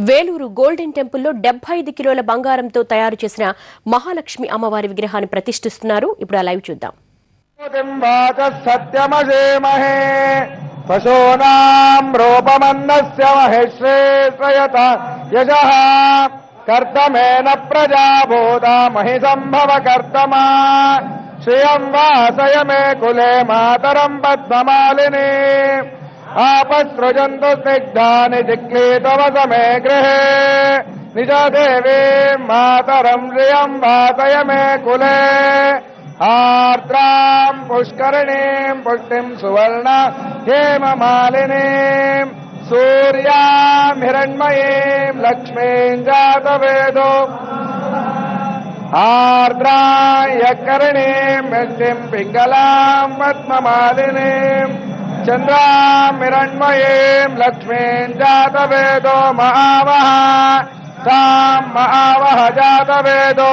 Vellore golden టెంపుల్లో 75 కిలోల బంగారంతో తయారు చేసిన మహాలక్ష్మి అమ్మవారి విగ్రహాన్ని ప్రతిష్ఠిస్తున్నారు. ఇప్పుడు ఆ లైవ్ చూద్దాం. సత్యమజేమహే పశూనాం రూపమన్నస్య మహేశ్రేశ్రయత యజః కర్తమేన ప్రజాభూత మహి సంభవ కర్తమా శ్రియం వాసయ మే కులే మాతరం పద్మమాలిని आपसृजन्तु स्निग्धानि जिक्लीतवस मे गृहे निज देवी मातरं श्रियं वासय मे कुले आर्द्रां पुष्करिणीं पुष्टिं सुवर्ण हेममालिनीं सूर्यां हिरण्मयीं लक्ष्मीं जातवेदो आर्द्रां यकर्णीं पुष्टिं पिङ्गलां पद्ममालिनीं चंद्रां हिरण्मयीं लक्ष्मीं जातवेदो महावः तां महावः जातवेदो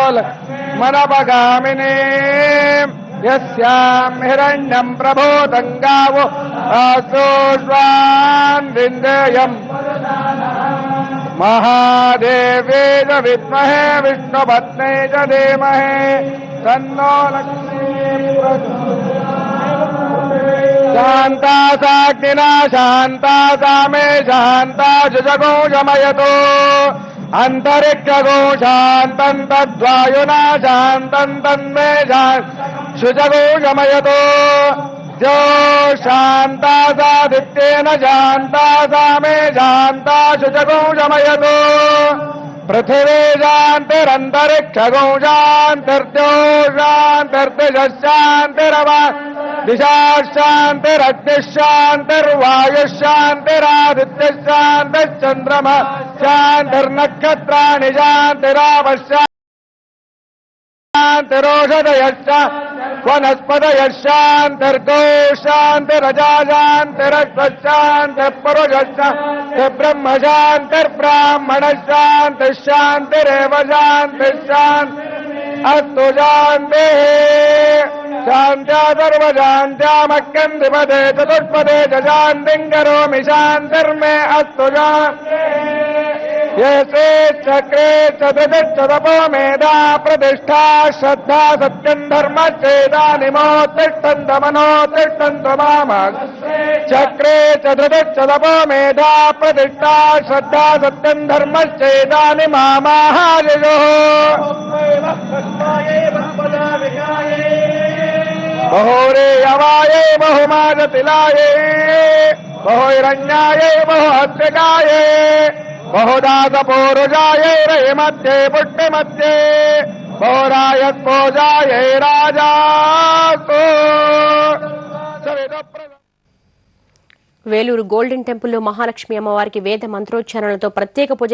मनपगामिनीं यस्यां हिरण्यं प्रभूतं गावो आसोष्वान् विन्देयम् महादेवे च विद्महे विष्णुपत्नी च धीमहि तन्नो लक्ष्मीं शांता साग्निना शांता सामे शांता शुचगोषमयतो अंतरिक्षगो शांतं तद्वायुना शांतं तन्मे शुचगोषमयतो जो शांता सादित्येन शांता सामे शांता शुचगोषमयतो पृथिवी शांतिरंतरिक्षगो शांतिर्द्यो शांतिर्दिशांतिरवा दिशा शांतिरग्निशांतिर्वायुशांतिरादित्य शांतिश्चंद्रमा शांतिर्नक्षत्राणि शांतिरावशांतिरोषधयश्च वनस्पतयशांतिर्गो शांतिरजा शांतिरग्निशांतिर्पुरुषशांतिर्ब्रह्म शांतिर्ब्राह्मण शांतिशांतिरेव शांतिशांति अस्तु शांतिः शांत्या सर्वशान्त्यामक्यन्तिपदे चतुष्पदे च शान्तिं करोमि शान्तिर्मे अस्तु ये चक्रे चतुर्दश तपो मेधा प्रतिष्ठा श्रद्धा सत्यं धर्मश्चेदानिमोत्तिष्ठन्त मनोत्तिष्ठन्त माम चक्रे चतुर्दश तपो मेधा प्रतिष्ठा श्रद्धा सत्यं धर्मश्चेदानि मामाहाययोः बहोरे यवाये बहुमाजतिलाये बहुरण्याये बहुहस्यकाये बहुदासपूरुषाये रयमध्ये पुष्टिमध्ये बहुरायस्पोजाये राजासु. వేలూరు గోల్డెన్ టెంపుల్లో మహాలక్ష్మి అమ్మవారికి వేద మంత్రోచ్చారణలతో ప్రత్యేక పూజ